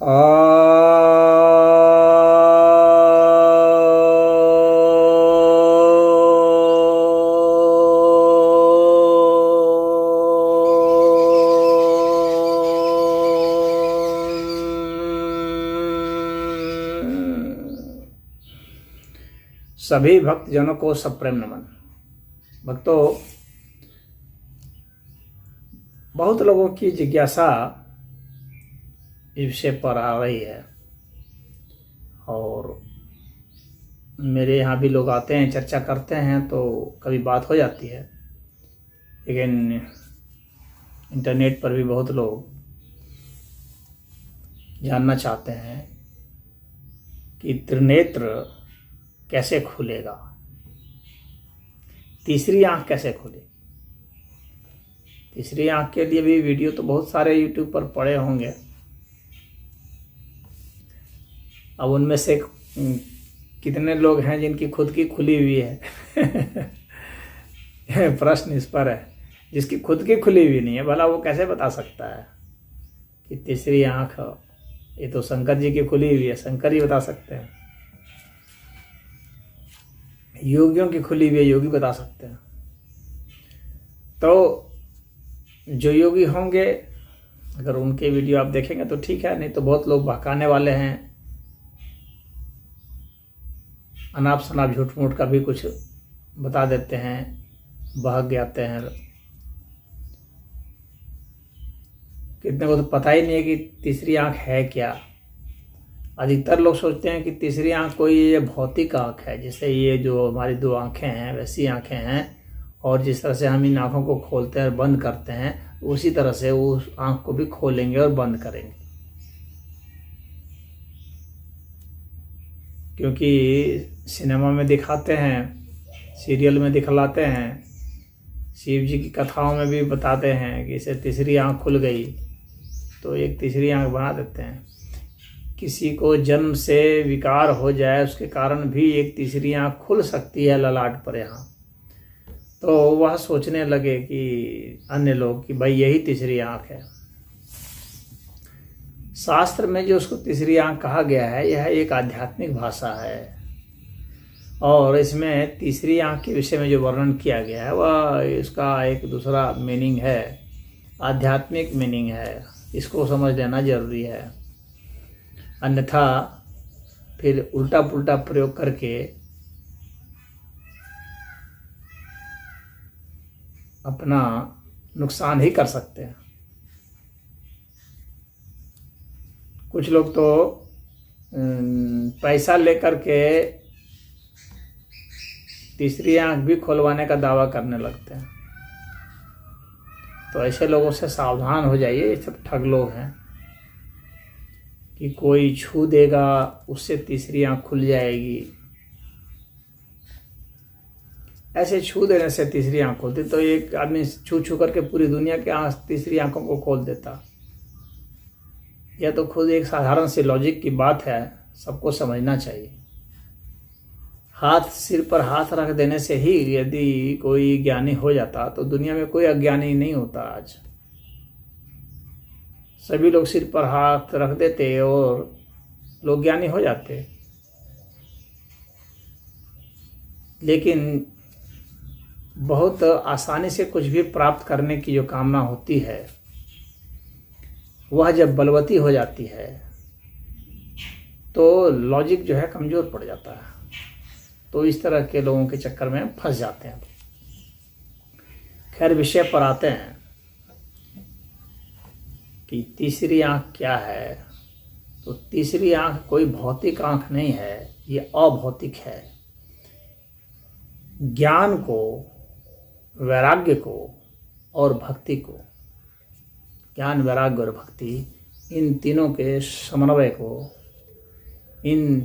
सभी भक्तजनों को सप्रेम नमन। भक्तों, बहुत लोगों की जिज्ञासा इस विषय पर आ रही है और मेरे यहाँ भी लोग आते हैं, चर्चा करते हैं, तो कभी बात हो जाती है। लेकिन इंटरनेट पर भी बहुत लोग जानना चाहते हैं कि त्रिनेत्र कैसे खुलेगा, तीसरी आंख कैसे खुलेगी। तीसरी आंख के लिए भी वीडियो तो बहुत सारे यूट्यूब पर पड़े होंगे। अब उनमें से कितने लोग हैं जिनकी खुद की खुली हुई है प्रश्न इस पर है। जिसकी खुद की खुली हुई नहीं है, भला वो कैसे बता सकता है कि तीसरी आंख? ये तो शंकर जी की खुली हुई है, शंकर जी बता सकते हैं। योगियों की खुली हुई है, योगी बता सकते हैं। तो जो योगी होंगे, अगर उनके वीडियो आप देखेंगे तो ठीक है, नहीं तो बहुत लोग बहकाने वाले हैं, अनाप शनाप झूठ मूठ का भी कुछ बता देते हैं, बहक जाते हैं। कितने को तो पता ही नहीं है कि तीसरी आंख है क्या। अधिकतर लोग सोचते हैं कि तीसरी आंख कोई ये भौतिक आंख है, जैसे ये जो हमारी दो आंखें हैं वैसी आंखें हैं, और जिस तरह से हम इन आंखों को खोलते हैं और बंद करते हैं, उसी तरह से उस आंख को भी खोलेंगे और बंद करेंगे। क्योंकि सिनेमा में दिखाते हैं, सीरियल में दिखलाते हैं, शिव जी की कथाओं में भी बताते हैं कि इसे तीसरी आंख खुल गई, तो एक तीसरी आंख बना देते हैं। किसी को जन्म से विकार हो जाए, उसके कारण भी एक तीसरी आंख खुल सकती है ललाट पर यहाँ। तो वह सोचने लगे कि अन्य लोग कि भाई यही तीसरी आंख है। शास्त्र में जो उसको तीसरी आंख कहा गया है, यह एक आध्यात्मिक भाषा है, और इसमें तीसरी आंख के विषय में जो वर्णन किया गया है वह इसका एक दूसरा मीनिंग है, आध्यात्मिक मीनिंग है। इसको समझ लेना जरूरी है, अन्यथा फिर उल्टा पुल्टा प्रयोग करके अपना नुकसान ही कर सकते हैं। कुछ लोग तो पैसा लेकर के तीसरी आंख भी खुलवाने का दावा करने लगते हैं। तो ऐसे लोगों से सावधान हो जाइए, ये सब ठग लोग हैं कि कोई छू देगा उससे तीसरी आंख खुल जाएगी। ऐसे छू देने से तीसरी आंख खुलती, तो एक आदमी छू छू करके पूरी दुनिया के तीसरी आंखों को खोल देता। यह तो खुद एक साधारण सी लॉजिक की बात है, सबको समझना चाहिए। हाथ सिर पर हाथ रख देने से ही यदि कोई ज्ञानी हो जाता तो दुनिया में कोई अज्ञानी नहीं होता। आज सभी लोग सिर पर हाथ रख देते और लोग ज्ञानी हो जाते। लेकिन बहुत आसानी से कुछ भी प्राप्त करने की जो कामना होती है, वह जब बलवती हो जाती है तो लॉजिक जो है कमज़ोर पड़ जाता है। तो इस तरह के लोगों के चक्कर में फंस जाते हैं। खैर, विषय पर आते हैं कि तीसरी आंख क्या है। तो तीसरी आंख कोई भौतिक आंख नहीं है, ये अभौतिक है। ज्ञान को, वैराग्य को और भक्ति को, ज्ञान, वैराग्य और भक्ति, इन तीनों के समन्वय को, इन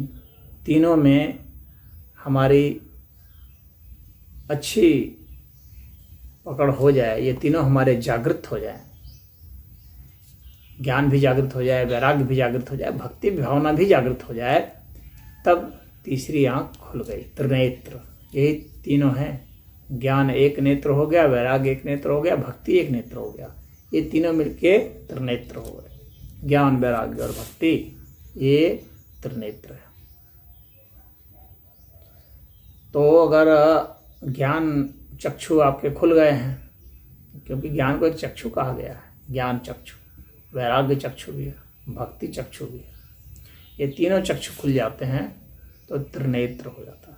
तीनों में हमारी अच्छी पकड़ हो जाए, ये तीनों हमारे जागृत हो जाए, ज्ञान भी जागृत हो जाए, वैराग्य भी जागृत हो जाए, भक्ति भावना भी जागृत हो जाए, तब तीसरी आंख खुल गई। त्रिनेत्र, यही तीनों हैं। ज्ञान एक नेत्र हो गया, वैराग्य एक नेत्र हो गया, भक्ति एक नेत्र हो गया। ये तीनों मिलके त्रिनेत्र हो गए। ज्ञान वैराग्य और भक्ति, ये त्रिनेत्र है। तो अगर ज्ञान चक्षु आपके खुल गए हैं, क्योंकि ज्ञान को एक चक्षु कहा गया है, ज्ञान चक्षु, वैराग्य चक्षु भी है, भक्ति चक्षु भी है, ये तीनों चक्षु खुल जाते हैं तो त्रिनेत्र हो जाता है।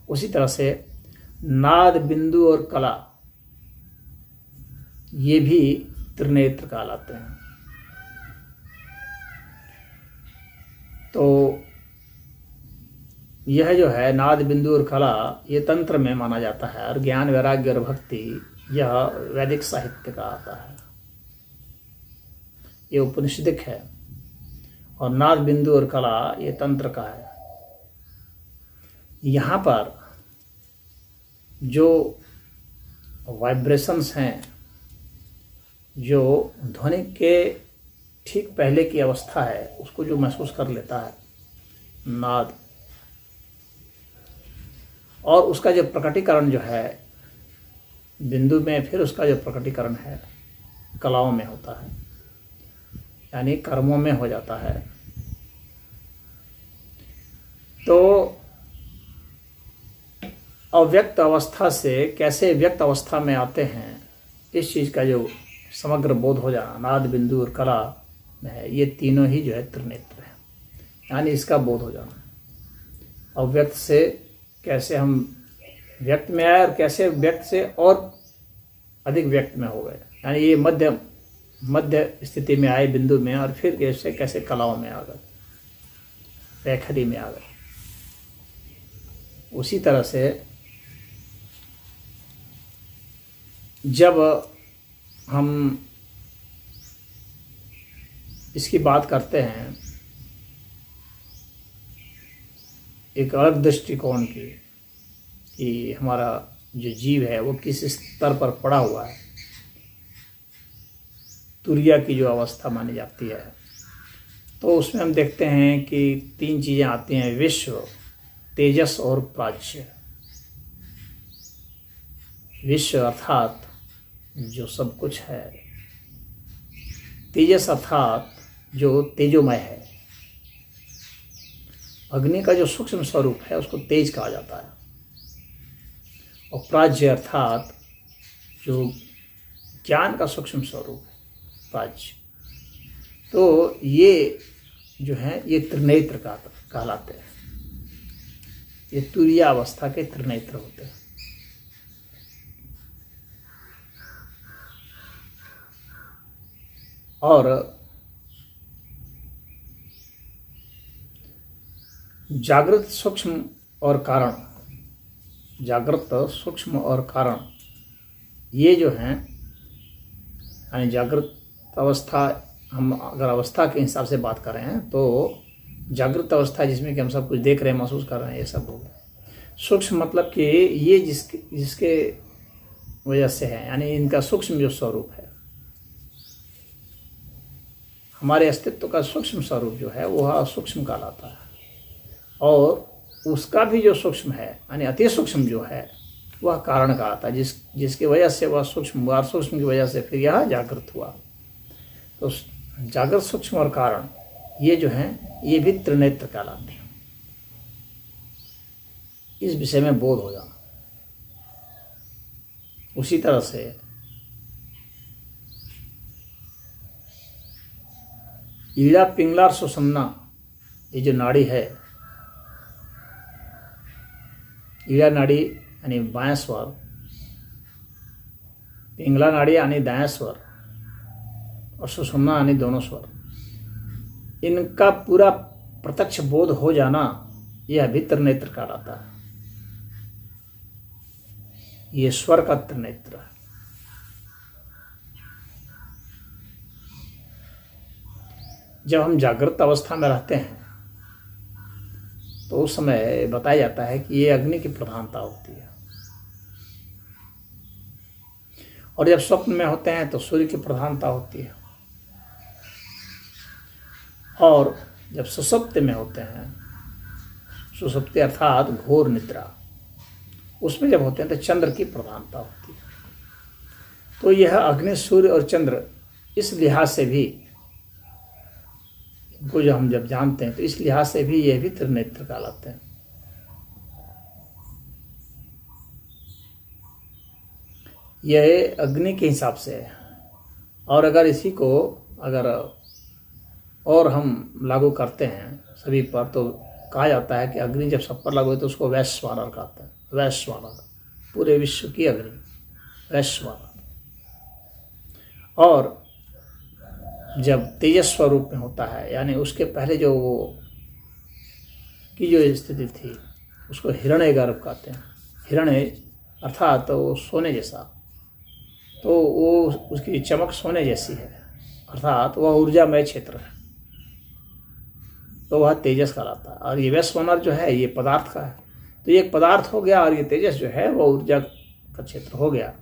उसी तरह से नाद, बिंदु और कला, ये भी त्रिनेत्र कहलाते हैं। तो यह जो है नाद, बिंदु और कला, ये तंत्र में माना जाता है, और ज्ञान वैराग्य और भक्ति यह वैदिक साहित्य का आता है, ये उपनिषदिक है। और नाद, बिंदु और कला ये तंत्र का है। यहाँ पर जो वाइब्रेशंस हैं, जो ध्वनि के ठीक पहले की अवस्था है, उसको जो महसूस कर लेता है नाद, और उसका जो प्रकटीकरण जो है बिंदु में, फिर उसका जो प्रकटीकरण है कलाओं में होता है, यानी कर्मों में हो जाता है। तो अव्यक्त अवस्था से कैसे व्यक्त अवस्था में आते हैं, इस चीज़ का जो समग्र बोध हो जाना नाद, बिंदु और कला में है, ये तीनों ही जो है त्रिनेत्र है, यानी इसका बोध हो जाना। अव्यक्त से कैसे हम व्यक्त में आए, और कैसे व्यक्त से और अधिक व्यक्त में हो गए, यानी ये मध्य स्थिति में आए बिंदु में, और फिर कैसे कलाओं में आ गए, वैखरी में आ गए। उसी तरह से जब हम इसकी बात करते हैं एक अलग दृष्टिकोण की, कि हमारा जो जीव है वो किस स्तर पर पड़ा हुआ है, तुरिया की जो अवस्था मानी जाती है, तो उसमें हम देखते हैं कि तीन चीज़ें आती हैं, विश्व, तेजस और प्राच्य। विश्व अर्थात जो सब कुछ है, तेजस अर्थात जो तेजोमय है, अग्नि का जो सूक्ष्म स्वरूप है उसको तेज कहा जाता है, और प्राज्य अर्थात जो ज्ञान का सूक्ष्म स्वरूप है, प्राज्य। तो ये जो है ये त्रिनेत्र कहलाते हैं, ये तुरीय अवस्था के त्रिनेत्र होते हैं। और जागृत, सूक्ष्म और कारण, जागृत, सूक्ष्म और कारण, ये जो हैं, यानी जागृत अवस्था, हम अगर अवस्था के हिसाब से बात कर रहे हैं तो जागृत अवस्था जिसमें कि हम सब कुछ देख रहे हैं, महसूस कर रहे हैं, ये सब हो गया। सूक्ष्म मतलब कि ये जिसके वजह से है, यानी इनका सूक्ष्म जो स्वरूप है, हमारे अस्तित्व का सूक्ष्म स्वरूप जो है वह सूक्ष्म कहलाता है, और उसका भी जो सूक्ष्म है, यानी अति सूक्ष्म जो है, वह कारण कहलाता है, जिसकी वजह से वह सूक्ष्म हुआ, और सूक्ष्म की वजह से फिर यह जागृत हुआ। तो जागृत, सूक्ष्म और कारण, ये जो हैं ये भी त्रिनेत्र कहलाते हैं। इस विषय में बोध हो जाना। उसी तरह से ईड़ा, पिंगला और सुषुम्ना, ये जो नाड़ी है, ईड़ा नाड़ी यानी बायां स्वर, पिंगला नाड़ी यानी दायां स्वर, और सुषुम्ना यानी दोनों स्वर, इनका पूरा प्रत्यक्ष बोध हो जाना, यह भी त्रिनेत्र कहलाता है। ये स्वर का त्रिनेत्र है। जब हम जागृत अवस्था में रहते हैं तो उस समय बताया जाता है कि ये अग्नि की प्रधानता होती है, और जब स्वप्न में होते हैं तो सूर्य की प्रधानता होती है, और जब सुषुप्ति में होते हैं, सुषुप्ति अर्थात घोर निद्रा, उसमें जब होते हैं तो चंद्र की प्रधानता होती है। तो यह अग्नि, सूर्य और चंद्र इस लिहाज से भी उनको जो हम जब जानते हैं तो इस लिहाज से भी ये भी त्रिनेत्र कहलाते हैं। यह अग्नि के हिसाब से है। और अगर इसी को अगर और हम लागू करते हैं सभी पर तो कहा जाता है कि अग्नि जब सब पर लागू हो तो उसको वैश्वानर कहते हैं। वैश्वानर, पूरे विश्व की अग्नि, वैश्वानर। और जब तेजस स्वरूप में होता है, यानी उसके पहले जो वो की जो स्थिति थी उसको हिरण्य गर्भ कहते हैं। हिरण्य अर्थात तो वो सोने जैसा, तो वो उसकी चमक सोने जैसी है, अर्थात वह ऊर्जामय क्षेत्र है, तो वह तेजस कहलाता है। और ये वैश्वानर जो है ये पदार्थ का है, तो ये एक पदार्थ हो गया और ये तेजस जो है वह ऊर्जा का क्षेत्र हो गया।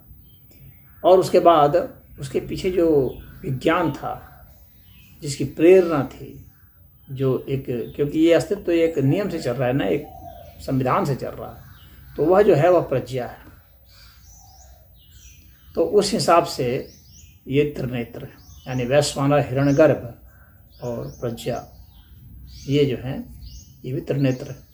और उसके बाद उसके पीछे जो विज्ञान था, जिसकी प्रेरणा थी, जो एक, क्योंकि ये अस्तित्व तो एक नियम से चल रहा है ना, एक संविधान से चल रहा है, तो वह जो है वह प्रज्ञा है। तो उस हिसाब से ये त्रिनेत्र है, यानी वैश्वानर, हिरण्यगर्भ और प्रज्ञा, ये जो है ये भी त्रिनेत्र है।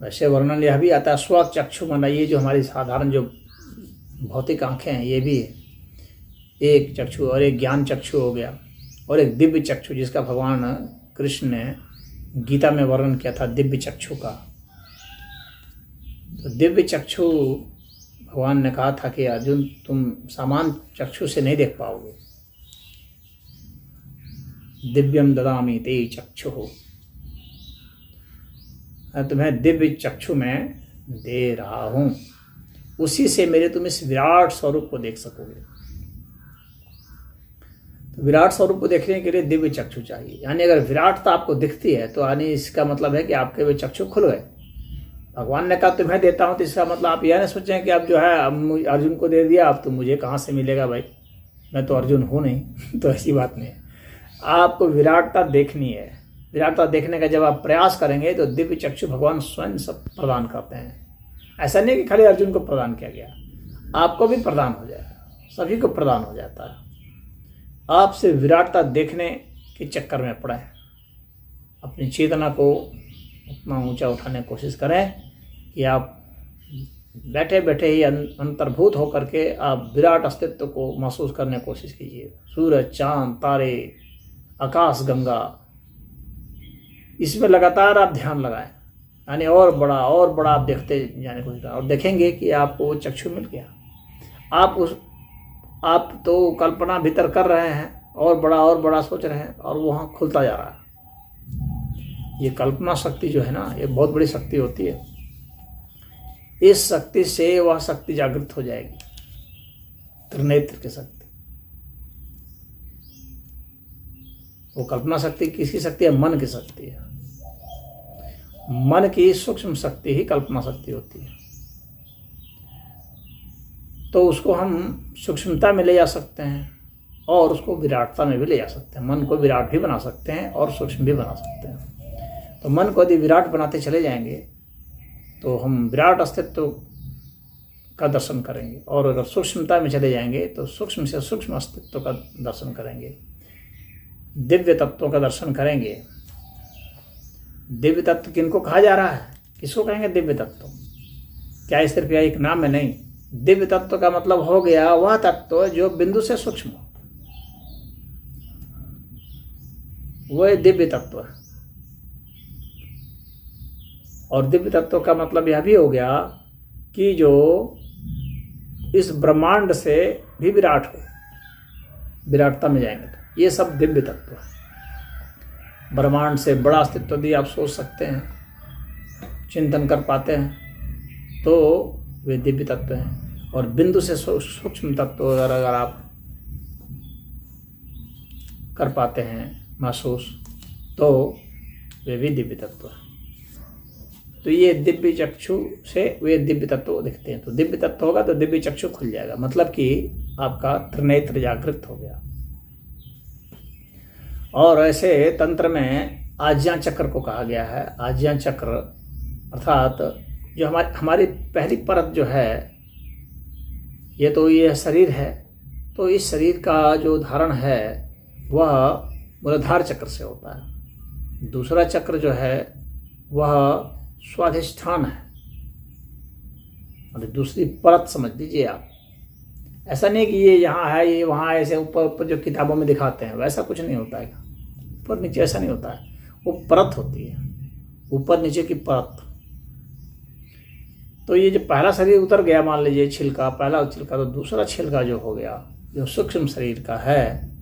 वैसे वर्णन यह भी आता है स्वचक्षु माना, ये जो हमारी साधारण जो भौतिक आंखें हैं ये भी है, एक चक्षु और एक ज्ञान चक्षु हो गया, और एक दिव्य चक्षु जिसका भगवान कृष्ण ने गीता में वर्णन किया था दिव्य चक्षु का। तो दिव्य चक्षु भगवान ने कहा था कि अर्जुन तुम सामान्य चक्षु से नहीं देख पाओगे, दिव्यम ददामि ते चक्षु, तुम्हें दिव्य चक्षु में दे रहा हूं, उसी से मेरे तुम इस विराट स्वरूप को देख सकोगे। तो विराट स्वरूप को देखने के लिए दिव्य चक्षु चाहिए, यानी अगर विराटता आपको दिखती है तो यानी इसका मतलब है कि आपके वे चक्षु खुल गए। भगवान ने कहा तुम्हें देता हूं, तो इसका मतलब आप यह नहीं सोचें कि आप जो है अब अर्जुन को दे दिया, अब तो मुझे कहाँ से मिलेगा भाई, मैं तो अर्जुन हूँ नहीं। तो ऐसी बात नहीं है, आपको विराटता देखनी है। विराटता देखने का जब आप प्रयास करेंगे तो दिव्य चक्षु भगवान स्वयं सब प्रदान करते हैं। ऐसा नहीं कि खाली अर्जुन को प्रदान किया गया, आपको भी प्रदान हो जाएगा, सभी को प्रदान हो जाता है। आपसे विराटता देखने के चक्कर में पड़े, अपनी चेतना को उतना ऊंचा उठाने की कोशिश करें कि आप बैठे बैठे ही अंतर्भूत होकर के आप विराट अस्तित्व को महसूस करने की कोशिश कीजिए। सूरज, चांद, तारे, आकाश, गंगा, इसमें लगातार आप ध्यान लगाएं, यानी और बड़ा आप देखते जाने को, और देखेंगे कि आपको वो चक्षु मिल गया। आप तो कल्पना भीतर कर रहे हैं, और बड़ा सोच रहे हैं, और वहाँ खुलता जा रहा है। ये कल्पना शक्ति जो है ना, ये बहुत बड़ी शक्ति होती है। इस शक्ति से वह शक्ति जागृत हो जाएगी, त्रिनेत्र की शक्ति। वो कल्पना शक्ति किसकी शक्ति है? मन की शक्ति है। मन की सूक्ष्म शक्ति ही कल्पना शक्ति होती है। तो उसको हम सूक्ष्मता में ले जा सकते हैं और उसको विराटता में भी ले जा सकते हैं। मन को विराट भी बना सकते हैं और सूक्ष्म भी बना सकते हैं। तो मन को यदि विराट बनाते चले जाएंगे तो हम विराट अस्तित्व का दर्शन करेंगे, और अगर सूक्ष्मता में चले जाएंगे तो सूक्ष्म से सूक्ष्म अस्तित्व का दर्शन करेंगे, दिव्य तत्वों का दर्शन करेंगे। दिव्य तत्व किनको कहा जा रहा है? किसको कहेंगे दिव्य तत्व? क्या सिर्फ यह एक नाम है? नहीं, दिव्य तत्व का मतलब हो गया वह तत्व जो बिंदु से सूक्ष्म हो, वह दिव्य तत्व है। और दिव्य तत्व का मतलब यह भी हो गया कि जो इस ब्रह्मांड से भी विराट हो, विराटता में जाएंगे तो ये सब दिव्य तत्व है। ब्रह्मांड से बड़ा अस्तित्व भी आप सोच सकते हैं, चिंतन कर पाते हैं, तो वे दिव्य तत्व हैं। और बिंदु से सूक्ष्म तत्व अगर आप कर पाते हैं महसूस, तो वे भी दिव्य तत्व हैं। तो ये दिव्य चक्षु से वे दिव्य तत्व दिखते हैं। तो दिव्य तत्व होगा तो दिव्य चक्षु खुल जाएगा, मतलब कि आपका त्रिनेत्र जागृत हो गया। और ऐसे तंत्र में आज्ञा चक्र को कहा गया है। आज्ञा चक्र अर्थात जो हमारी पहली परत जो है, ये तो ये शरीर है, तो इस शरीर का जो धारण है वह मूलाधार चक्र से होता है। दूसरा चक्र जो है वह स्वाधिष्ठान है, और दूसरी परत समझ लीजिए आप। ऐसा नहीं कि ये यहाँ है ये वहाँ है, ऐसे ऊपर ऊपर जो किताबों में दिखाते हैं वैसा कुछ नहीं होता है। ऊपर नीचे ऐसा नहीं होता है, वो परत होती है, ऊपर नीचे की परत। तो ये जो पहला शरीर उतर गया, मान लीजिए छिलका, पहला छिलका, तो दूसरा छिलका जो हो गया, जो सूक्ष्म शरीर का है,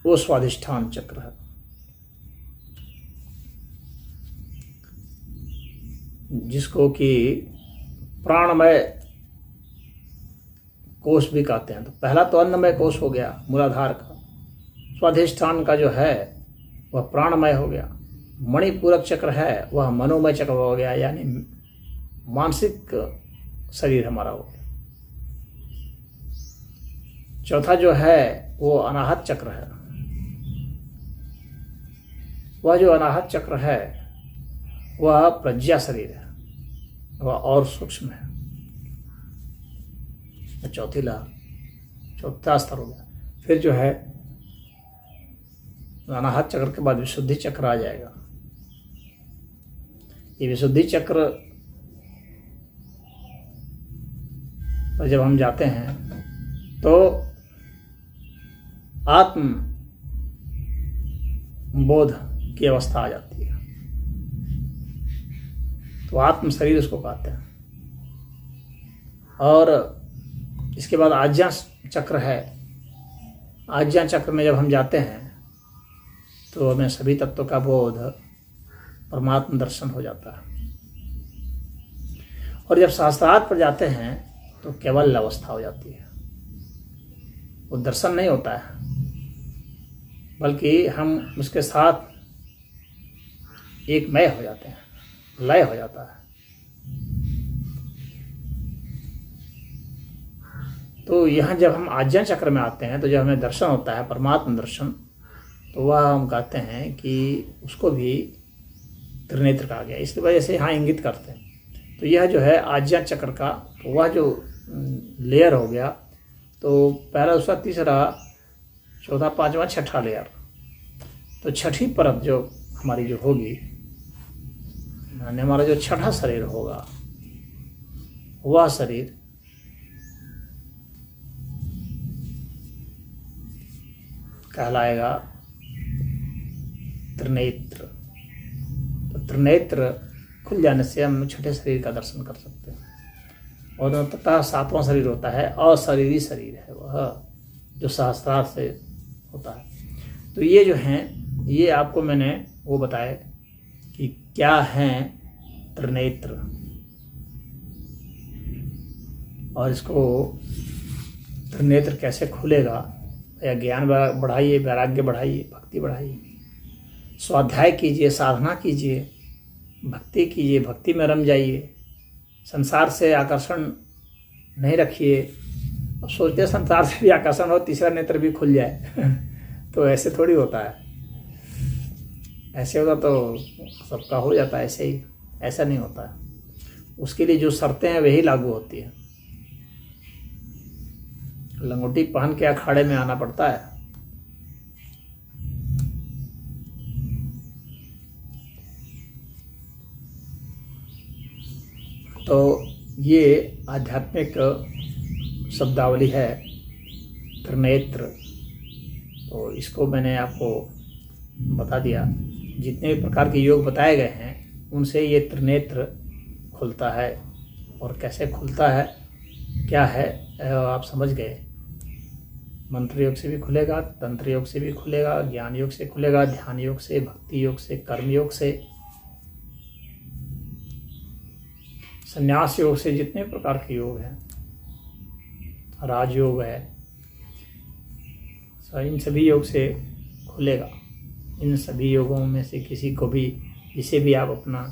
वो स्वाधिष्ठान चक्र है। जिसको कि प्राणमय कोष भी कहते हैं। तो पहला तो अन्नमय कोष हो गया मूलाधार का, स्वाधिष्ठान का जो है वह प्राणमय हो गया, मणिपूरक चक्र है वह मनोमय चक्र हो गया, यानी मानसिक शरीर हमारा हो गया। चौथा जो है वो अनाहत चक्र है। वह जो अनाहत चक्र है वह प्रज्ञा शरीर है, वह और सूक्ष्म है। चौथी लहर, चौथा स्तर हो गया। फिर जो है अनाहत चक्र के बाद विशुद्धि चक्र आ जाएगा। ये विशुद्धि चक्र पर जब हम जाते हैं तो आत्म बोध की अवस्था आ जाती है। तो आत्म शरीर उसको कहते हैं। और इसके बाद आज्ञा चक्र है। आज्ञा चक्र में जब हम जाते हैं तो हमें सभी तत्वों का बोध, परमात्म दर्शन हो जाता है। और जब शास्त्रार्थ पर जाते हैं तो केवल अवस्था हो जाती है। वो दर्शन नहीं होता है, बल्कि हम उसके साथ एक मय हो जाते हैं, लय हो जाता है। तो यहाँ जब हम आज्ञा चक्र में आते हैं तो जब हमें दर्शन होता है, परमात्म दर्शन, तो वह हम कहते हैं कि उसको भी त्रिनेत्र कहा गया। इसकी वजह से यहाँ इंगित करते हैं। तो यह जो है आज्ञा चक्र का, तो वह जो लेयर हो गया, तो पहला, दूसरा, तीसरा, चौथा, पांचवा, छठा लेयर। तो छठी परत जो हमारी जो होगी, यानी हमारा जो छठा शरीर होगा, वह शरीर कहलाएगा त्रिनेत्र। तो त्रिनेत्र खुल जाने से हम छठे शरीर का दर्शन कर सकते हैं। और तथा सातवां शरीर होता है अशरीरी शरीर है, वह जो सहस्त्रार से होता है। तो ये जो हैं, ये आपको मैंने वो बताया कि क्या हैं त्रिनेत्र, और इसको त्रिनेत्र कैसे खुलेगा। या ज्ञान बढ़ाइए, वैराग्य बढ़ाइए, भक्ति बढ़ाइए, स्वाध्याय कीजिए, साधना कीजिए, भक्ति कीजिए, भक्ति में रम जाइए, संसार से आकर्षण नहीं रखिए। अब सोचते संसार से भी आकर्षण हो, तीसरा नेत्र भी खुल जाए तो ऐसे थोड़ी होता है। ऐसे होता तो सबका हो जाता है, ऐसे ही, ऐसा नहीं होता है। उसके लिए जो शर्तें हैं वही लागू होती है। लंगोटी पहन के अखाड़े में आना पड़ता है। तो ये आध्यात्मिक शब्दावली है त्रिनेत्र। तो इसको मैंने आपको बता दिया। जितने भी प्रकार के योग बताए गए हैं उनसे ये त्रिनेत्र खुलता है। और कैसे खुलता है, क्या है, आप समझ गए। मंत्र योग से भी खुलेगा, तंत्र योग से भी खुलेगा, ज्ञान योग से खुलेगा, ध्यान योग से, भक्ति योग से, कर्म योग से, संन्यास योग से, जितने प्रकार के योग हैं, राजयोग है, इन सभी योग से खुलेगा। इन सभी योगों में से किसी को भी, जिसे भी आप अपना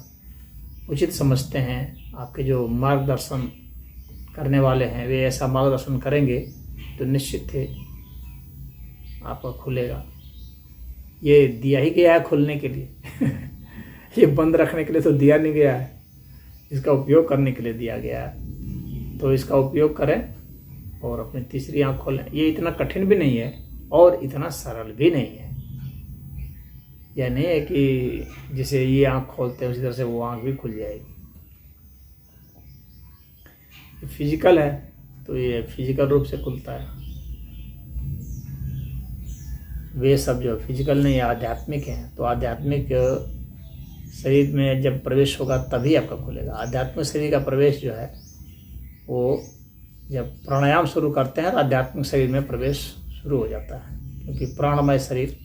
उचित समझते हैं, आपके जो मार्गदर्शन करने वाले हैं वे ऐसा मार्गदर्शन करेंगे तो निश्चित थे आपका खुलेगा। ये दिया ही गया है खुलने के लिए ये बंद रखने के लिए तो दिया नहीं गया है, इसका उपयोग करने के लिए दिया गया है। तो इसका उपयोग करें और अपनी तीसरी आंख खोलें। ये इतना कठिन भी नहीं है और इतना सरल भी नहीं है। यह नहीं है कि जैसे ये आंख खोलते हैं उसी तरह से वो आंख भी खुल जाएगी। फिजिकल है तो ये फिजिकल रूप से खुलता है। वे सब जो फिजिकल नहीं है, आध्यात्मिक हैं, तो आध्यात्मिक शरीर में जब प्रवेश होगा तभी आपका खुलेगा। आध्यात्मिक शरीर का प्रवेश जो है वो जब प्राणायाम शुरू करते हैं तो आध्यात्मिक शरीर में प्रवेश शुरू हो जाता है, क्योंकि प्राणमय शरीर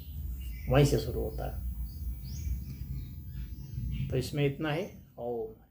वहीं से शुरू होता है। तो इसमें इतना ही। ओम।